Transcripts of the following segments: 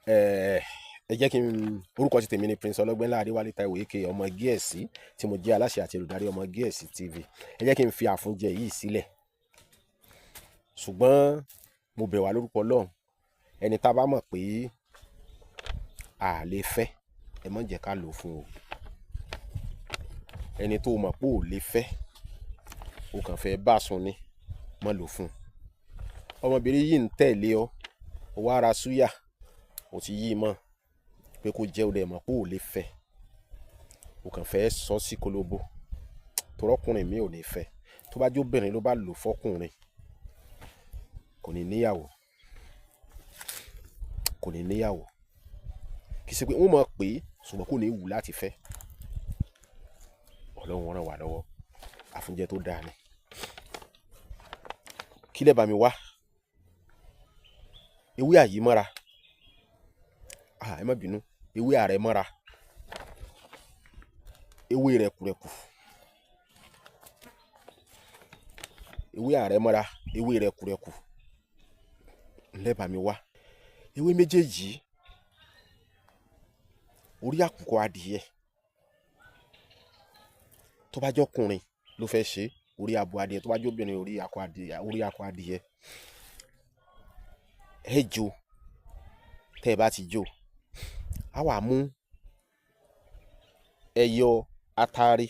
ẹ jẹ́ kí n orúkọ ti tèmi ni Prince Ọlọ́gbẹ́nlá Adéwálé Táíwò aka ọmọ Gíẹ̀sì tí mo jẹ́ aláṣẹ àti olùdarí ọmọ Gíẹ̀sì TV. Ẹ jẹ́ kí n fi àfúnjẹ yìí sílẹ̀, ṣùgbọ́n mo bẹ̀ wá lórúkọ Ọlọ́run, ẹni tá a bá mọ̀ pé a lè fẹ́ ẹ má jẹ́ ká lò fún o. Ẹni tó mọ̀ pé ò lè fẹ́ o kàn fẹ́ bá sùn ni, má lò fún. Ọmọbìnrin yìí ń tẹ̀lé ọ, ó wá ra súyà, ó ti yí mọ́ pé kó jẹ́ ọdẹ mọ̀ pé ò lè fẹ́, o kàn fẹ́ sọ sí kolobo, torọ́kùnrin mi ò ní fẹ́. Tó bá jóbìnrin ló bá lò fọ́kùnrin kò ní níyàwó, kò ní níyàwó. Kì í ṣe pé wọ́n mọ̀ pé ṣùgbọ́n kò ní wù láti fẹ́. Ọlọ́run ràn wá lọ́wọ́, àfúnjẹ tó dáa ni. Kí lẹ bá mi wá? Ewé àyímọ́ra, ẹ má bínú, ewé àrẹ̀mọ́ra, ewé rẹ̀kùrẹ̀kù, ewé àrẹ̀mọ́ra, ewé rẹ̀kùrẹ̀kù lẹ bá mi wá. Ewé méjèèjì orí àkùkọ adìyẹ, tó bá jọkùnrin ló fẹ́ ṣe orí abo adìyẹ, tó bá jóbìnrin orí akọ adìyẹ. Ẹ jó, tẹ́ ẹ bá ti jó, a wá mú ẹyọ atare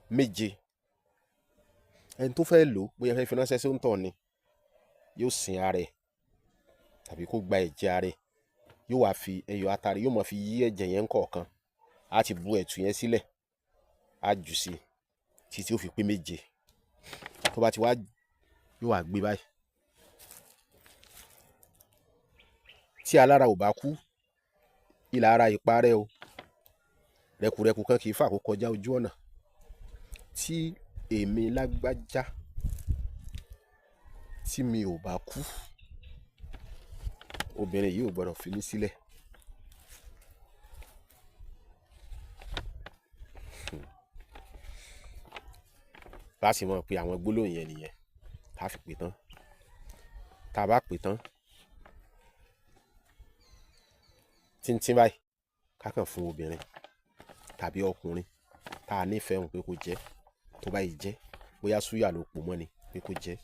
méje. Ẹni tó fẹ́ lò bóyá fẹ́ fi ránṣẹ́ sí òǹtọ̀ ni yóò sin ara ẹ̀ tàbí kó gba ẹ̀jẹ̀ ara ẹ̀, yóò wá fi ẹyọ atare, yóò máa fi yí ẹ̀jẹ̀ yẹn kọ̀ọ̀kan, á ti bu ẹ̀tù yẹn sílẹ̀, á jù sí títí ó fi pé méje. Tó bá ti wá yóò wá gbé báyìí. Tí alára ò bá kú, ilà ara ìparẹ́ o. Rẹ̀kùrẹ̀kù kan kì í fà kó kọjá ojú ọ̀nà. Tí èmi lágbájá tí mi ò bá kú, obìnrin yìí ò gbọdọ̀ fi mí sílẹ̀. Bá sì mọ̀ pé àwọn gbólóhùn yẹn nìyẹn tá fi pè tán. Tá a bá pè tán, tíntín báyìí ká kàn fún obìnrin tàbí ọkùnrin tá a nífẹ̀ẹ́ òun pé kó jẹ́. Tó bá yìí jẹ́, bóyá súyà ló pò mọ́ ni pé kó jẹ́.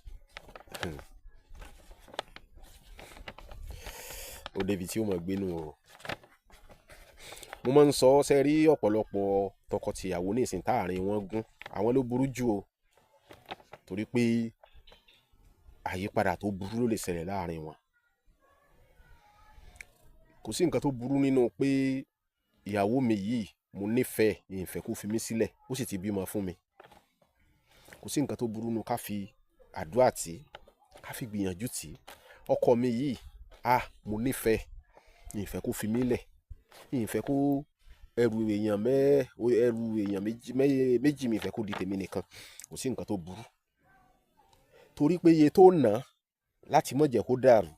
Ó débi tí ó mọ̀ gbénu o. Mo máa ń sọ ọ́ sẹ́ rí ọ̀pọ̀lọpọ̀ tọkọtìyàwó ní ìsìn táàrin wọn gún, àwọn ló burú jù o. Torí pé àyípadà tó burú ló lè ṣẹlẹ̀ láàrin wọn. Kò sí nǹkan tó burú nínú pé ìyàwó mi yìí mo nífẹ̀ẹ́, ìfẹ́ kó fi mí sílẹ̀, ó sì ti bímọ fún mi. Kò sí nǹkan tó burú nínú ká fi àdúrà tì, ká fi gbìyànjú tì. Ọkọ mi yìí, mo nífẹ̀ẹ́, ìfẹ́ kó fi mí lẹ̀, ìfẹ́ kó ẹrù èèyàn méjì mi ìfẹ́ kó di tèmi nìkan. Kò sí nǹkan tó burú. Torí pé iye tó ná láti má jẹ́ kó dàrú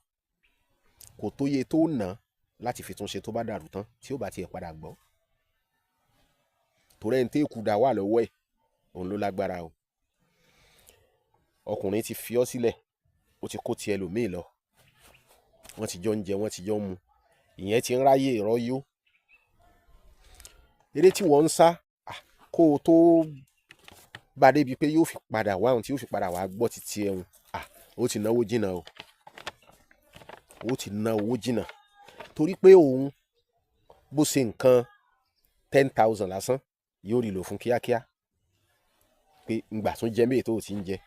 kò tó iye tó ná láti fi túnṣe tó bá dàrú tán tí ó bá tiẹ̀ padà gbọ́. Torí ẹni tí èkúdà wà lọ́wọ́ ẹ̀, òun ló lágbára o. Ọkùnrin ti fi ọ́ sílẹ̀, ó ti kó ti ẹlòmíì lọ. Wọ́n ti jọ ń jẹ, wọ́n ti jọ ń mu. Ìyẹn ti ń ráyè rọ́yó. Eré tí wọ́n ń sá kó o tó bá débi pé yóò fi padà wá ohun tí yóò fi padà wá gbọ́ títí ẹ̀hún, ó ti náwó jìnnà o. Ó ti ná owó jìnnà. Torí pé òun bó ṣe nǹkan 10,000 lásán yóò rí lò fún kíákíá. Pé ngbà tún jẹ́ méè tó ti ń jẹ.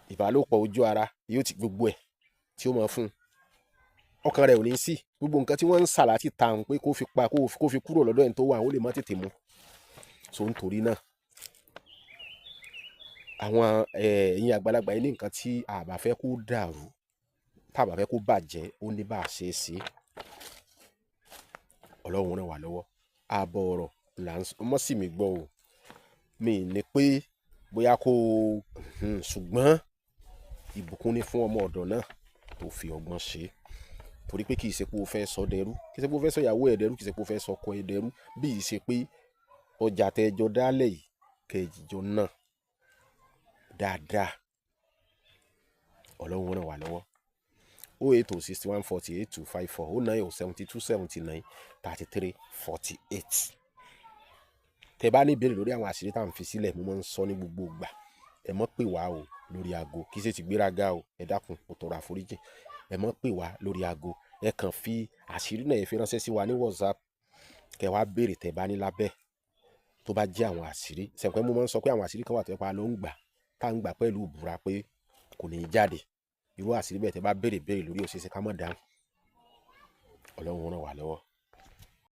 Ìbálòpọ̀ ojú ara yóò ti gbogbo ẹ̀ tí ó máa fún un. Ọkàn rẹ̀ ò ní sí. Gbogbo nǹkan tí wọ́n ń sà láti ta òun pé kó fi kúrò lọ́dọ̀ ẹni tó wà, ó lè má tètè mú. So nítorí náà, àwọn ẹ̀yin àgbàlagbà yìí ní nǹkan tí a bá fẹ́ kó dàrú, tá a bá fẹ́ kó bàjẹ́, ó ní bá a ṣe é ṣe. Ọlọ́run ràn wá lọ́wọ́. Àbọ̀ ọ̀rọ̀ là ń sọ, mọ́ sì mí gbọ́ o. Mi ní pé bóyá kó ṣùgbọ́n ìbùkún ni fún ọmọ ọ̀dọ̀ náà tó fi ọgbọ́n ṣe. Torí pé kì í ṣe pé o fẹ́ sọ dẹrú, kì í ṣe pé o fẹ́ sọ ìyàwó ẹ̀ dẹrú, kì í ṣe pé o fẹ́ sọ ọkọ ẹ̀ dẹrú, bí i ṣe pé ọjà tẹ́jọ dálẹ̀ yìí kẹjìjọ náà dáadáa. Ọlọ́run ràn wá lọ́wọ́. 08061482254 09072793348. tẹ́ bá ní ìbéèrè lórí àwọn àṣírí tá à ń fi sílẹ̀ mo máa ń sọ ní gbogbo ìgbà, ẹ mọ́ pè wá o lórí aago, kì í ṣe ti gbéraga o, ẹ dákun mo tọrọ àforíjì, ẹ mọ́ pè wá lórí aago, ẹ kàn fi àṣírí náà ẹ fi ránṣẹ́ sí wa ní WhatsApp, kẹ́ wá béèrè tẹ́ bá ní lábẹ́ tó bá jẹ́ àwọn àṣírí. Ṣẹ̀pẹ́ mo máa ń sọ pé àwọn àṣírí kan wà tó yẹ pa ló ń gbà tá à ń gbà pẹ̀lú ìbúra pé kò ní í jáde. Irú àṣírí bẹ́ẹ̀ tẹ́ bá béèrè lórí ó ṣeé ṣe ká má dáhùn. Ọlọ́run ràn wá lọ́wọ́.